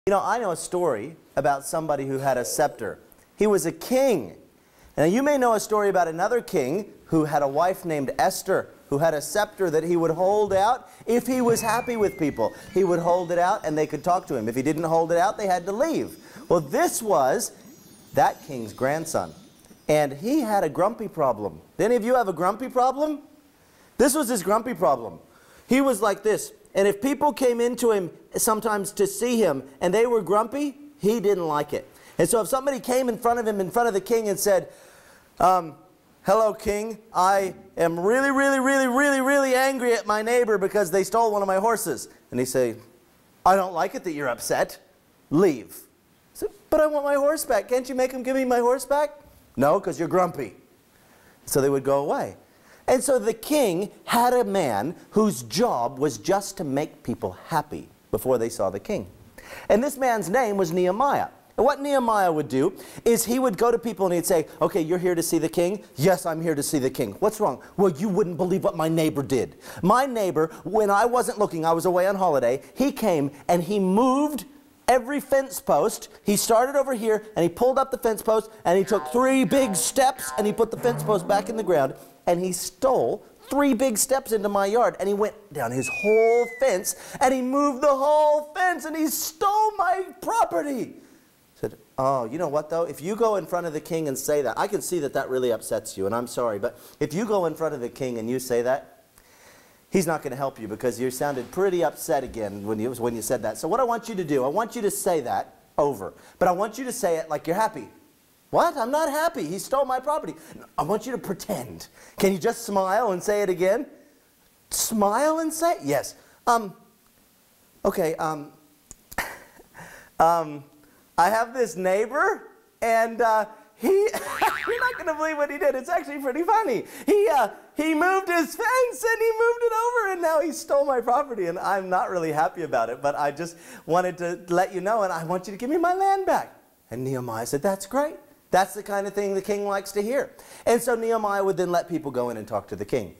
You know, I know a story about somebody who had a scepter. He was a king. Now, you may know a story about another king who had a wife named Esther, who had a scepter that he would hold out if he was happy with people. He would hold it out and they could talk to him. If he didn't hold it out, they had to leave. Well, this was that king's grandson. And he had a grumpy problem. Did any of you have a grumpy problem? This was his grumpy problem. He was like this. And if people came into him sometimes to see him and they were grumpy, he didn't like it. And so if somebody came in front of him, in front of the king and said, hello, king, I am really angry at my neighbor because they stole one of my horses. And he'd say, I don't like it that you're upset. Leave. I said, but I want my horse back. Can't you make him give me my horse back? No, because you're grumpy. So they would go away. And so the king had a man whose job was just to make people happy before they saw the king. And this man's name was Nehemiah. And what Nehemiah would do is he would go to people and he'd say, okay, you're here to see the king? Yes, I'm here to see the king. What's wrong? Well, you wouldn't believe what my neighbor did. My neighbor, when I wasn't looking, I was away on holiday, he came and he moved every fence post. He started over here and he pulled up the fence post and he took 3 big steps and he put the fence post back in the ground and he stole 3 big steps into my yard and he went down his whole fence and he moved the whole fence and he stole my property. I said, oh, you know what though? If you go in front of the king and say that, I can see that that really upsets you and I'm sorry, but if you go in front of the king and you say that, he's not going to help you because you sounded pretty upset again when you said that. So what I want you to do, I want you to say that over. But I want you to say it like you're happy. What? I'm not happy. He stole my property. I want you to pretend. Can you just smile and say it again? Smile and say it? Yes. Okay. I have this neighbor and he, you're not going to believe what he did. It's actually pretty funny. He moved his fence and he moved it over and now he stole my property and I'm not really happy about it, but I just wanted to let you know and I want you to give me my land back. And Nehemiah said, that's great. That's the kind of thing the king likes to hear. And so Nehemiah would then let people go in and talk to the king.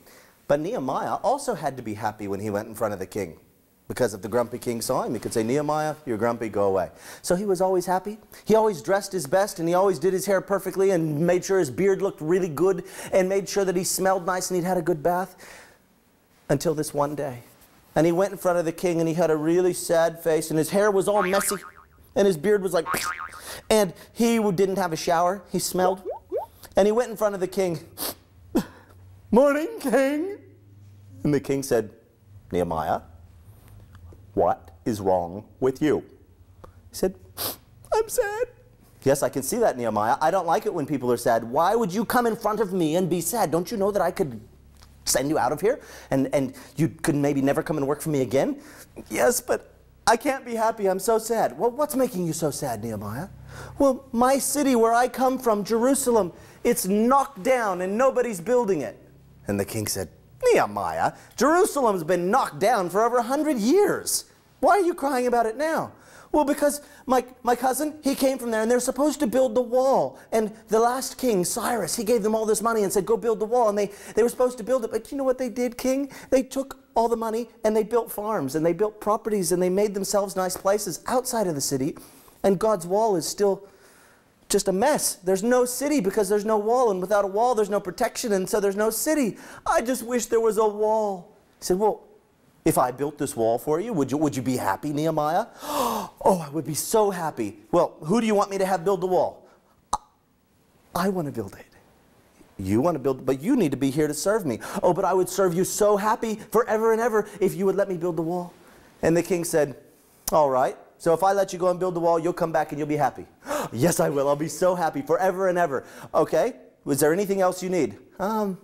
But Nehemiah also had to be happy when he went in front of the king. Because if the grumpy king saw him, he could say, Nehemiah, you're grumpy, go away. So he was always happy. He always dressed his best and he always did his hair perfectly and made sure his beard looked really good and made sure that he smelled nice and he'd had a good bath. Until this one day. And he went in front of the king and he had a really sad face and his hair was all messy and his beard was like, and he didn't have a shower. He smelled. And he went in front of the king. Morning, king. And the king said, Nehemiah, what is wrong with you? He said, I'm sad. Yes, I can see that, Nehemiah. I don't like it when people are sad. Why would you come in front of me and be sad? Don't you know that I could send you out of here and you could maybe never come and work for me again? Yes, but I can't be happy. I'm so sad. Well, what's making you so sad, Nehemiah? Well, my city where I come from, Jerusalem, it's knocked down and nobody's building it. And the king said, Nehemiah, Jerusalem's been knocked down for over 100 years. Why are you crying about it now? Well, because my cousin, he came from there and they're supposed to build the wall. And the last king, Cyrus, he gave them all this money and said, go build the wall. And they were supposed to build it. But you know what they did, king? They took all the money and they built farms and they built properties and they made themselves nice places outside of the city. And God's wall is still just a mess. There's no city because there's no wall. And without a wall, there's no protection. And so there's no city. I just wish there was a wall. He said, well, if I built this wall for you, would you be happy, Nehemiah? Oh, I would be so happy. Well, who do you want me to have build the wall? I want to build it. You want to build it, but you need to be here to serve me. Oh, but I would serve you so happy forever and ever if you would let me build the wall. And the king said, all right. So if I let you go and build the wall, you'll come back and you'll be happy. Yes, I will. I'll be so happy forever and ever. Okay. Was there anything else you need?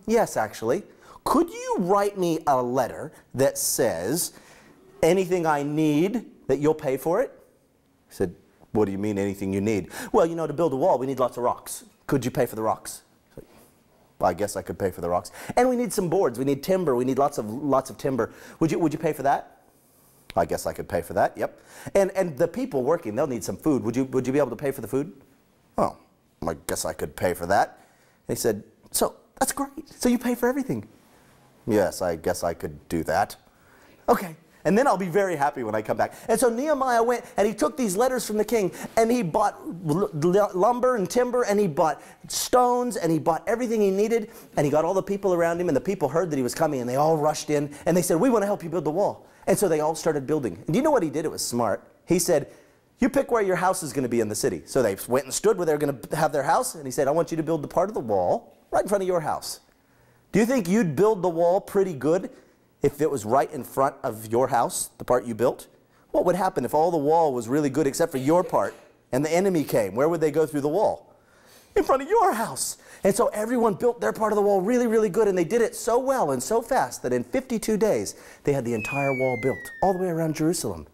Yes, actually. Could you write me a letter that says anything I need that you'll pay for it? I said, what do you mean anything you need? Well, you know, to build a wall, we need lots of rocks. Could you pay for the rocks? Well, I guess I could pay for the rocks. And we need some boards. We need timber. We need lots of timber. Would you pay for that? I guess I could pay for that. Yep. And the people working, they'll need some food. Would you be able to pay for the food? Oh, I guess I could pay for that. And he said, so that's great. So you pay for everything. Yes, I guess I could do that. Okay. and then I'll be very happy when I come back. And so Nehemiah went, and he took these letters from the king, and he bought lumber and timber, and he bought stones, and he bought everything he needed, and he got all the people around him, and the people heard that he was coming, and they all rushed in, and they said, we want to help you build the wall. And so they all started building. And do you know what he did? It was smart. He said, you pick where your house is going to be in the city. So they went and stood where they were going to have their house, and he said, I want you to build the part of the wall right in front of your house. Do you think you'd build the wall pretty good if it was right in front of your house, the part you built? What would happen if all the wall was really good except for your part and the enemy came? Where would they go through the wall? In front of your house. And so everyone built their part of the wall really, really good, and they did it so well and so fast that in 52 days they had the entire wall built all the way around Jerusalem.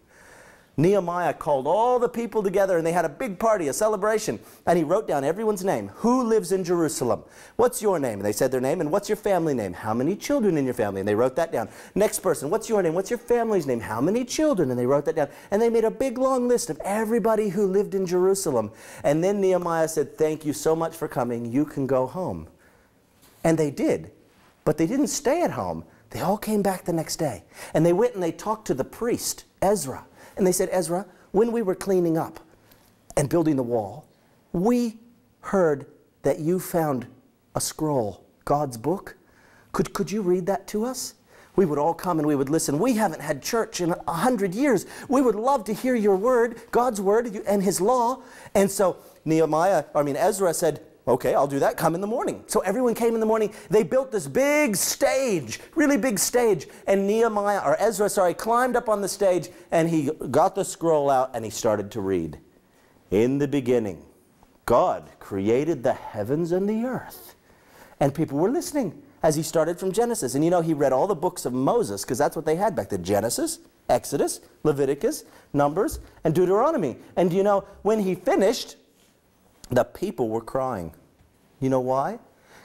Nehemiah called all the people together, and they had a big party, a celebration, and he wrote down everyone's name. Who lives in Jerusalem? What's your name? And they said their name. And what's your family name? How many children in your family? And they wrote that down. Next person, what's your name? What's your family's name? How many children? And they wrote that down. And they made a big long list of everybody who lived in Jerusalem. And then Nehemiah said, thank you so much for coming. You can go home. And they did. But they didn't stay at home. They all came back the next day. And they went and they talked to the priest, Ezra. And they said, Ezra, when we were cleaning up and building the wall, we heard that you found a scroll, God's book. Could you read that to us? We would all come and we would listen. We haven't had church in 100 years. We would love to hear your word, God's word and his law. And so Ezra said, okay, I'll do that. Come in the morning. So everyone came in the morning. They built this big stage, really big stage. And Ezra climbed up on the stage, and he got the scroll out and he started to read. In the beginning, God created the heavens and the earth. And people were listening as he started from Genesis. And you know, he read all the books of Moses, because that's what they had back then. Genesis, Exodus, Leviticus, Numbers, and Deuteronomy. And you know, when he finished, the people were crying. You know why?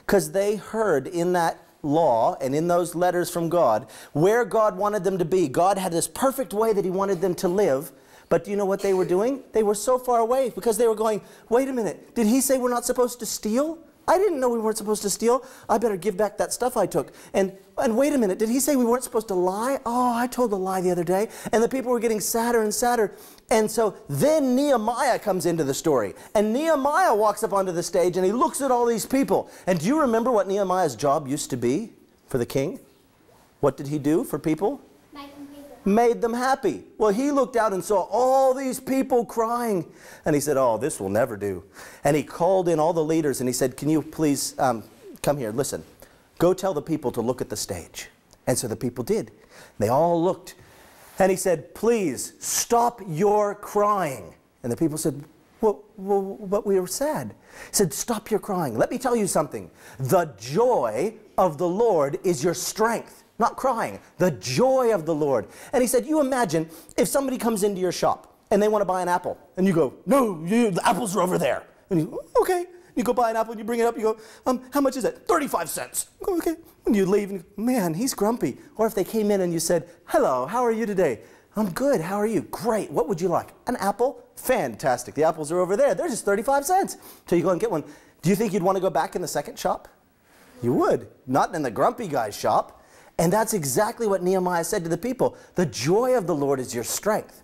Because they heard in that law and in those letters from God where God wanted them to be. God had this perfect way that he wanted them to live. But do you know what they were doing? They were so far away because they were going, wait a minute, did he say we're not supposed to steal? I didn't know we weren't supposed to steal. I better give back that stuff I took. And wait a minute, did he say we weren't supposed to lie? Oh, I told a lie the other day. And the people were getting sadder and sadder. And so then Nehemiah comes into the story. And Nehemiah walks up onto the stage and he looks at all these people. And do you remember what Nehemiah's job used to be for the king? What did he do for people? Made them happy. Well, he looked out and saw all these people crying. And he said, oh, this will never do. And he called in all the leaders and he said, can you please come here, listen. Go tell the people to look at the stage. And so the people did. They all looked. And he said, please stop your crying. And the people said, well, but we were sad. He said, stop your crying. Let me tell you something. The joy of the Lord is your strength. Not crying, the joy of the Lord. And he said, you imagine if somebody comes into your shop and they want to buy an apple. And you go, no, the apples are over there. And you go, okay. You go buy an apple and you bring it up. You go, how much is it? 35 cents. Go, okay. And you leave and you go, man, he's grumpy. Or if they came in and you said, hello, how are you today? I'm good. How are you? Great. What would you like? An apple? Fantastic. The apples are over there. They're just 35 cents. So you go and get one. Do you think you'd want to go back in the second shop? You would. Not in the grumpy guy's shop. And that's exactly what Nehemiah said to the people. The joy of the Lord is your strength.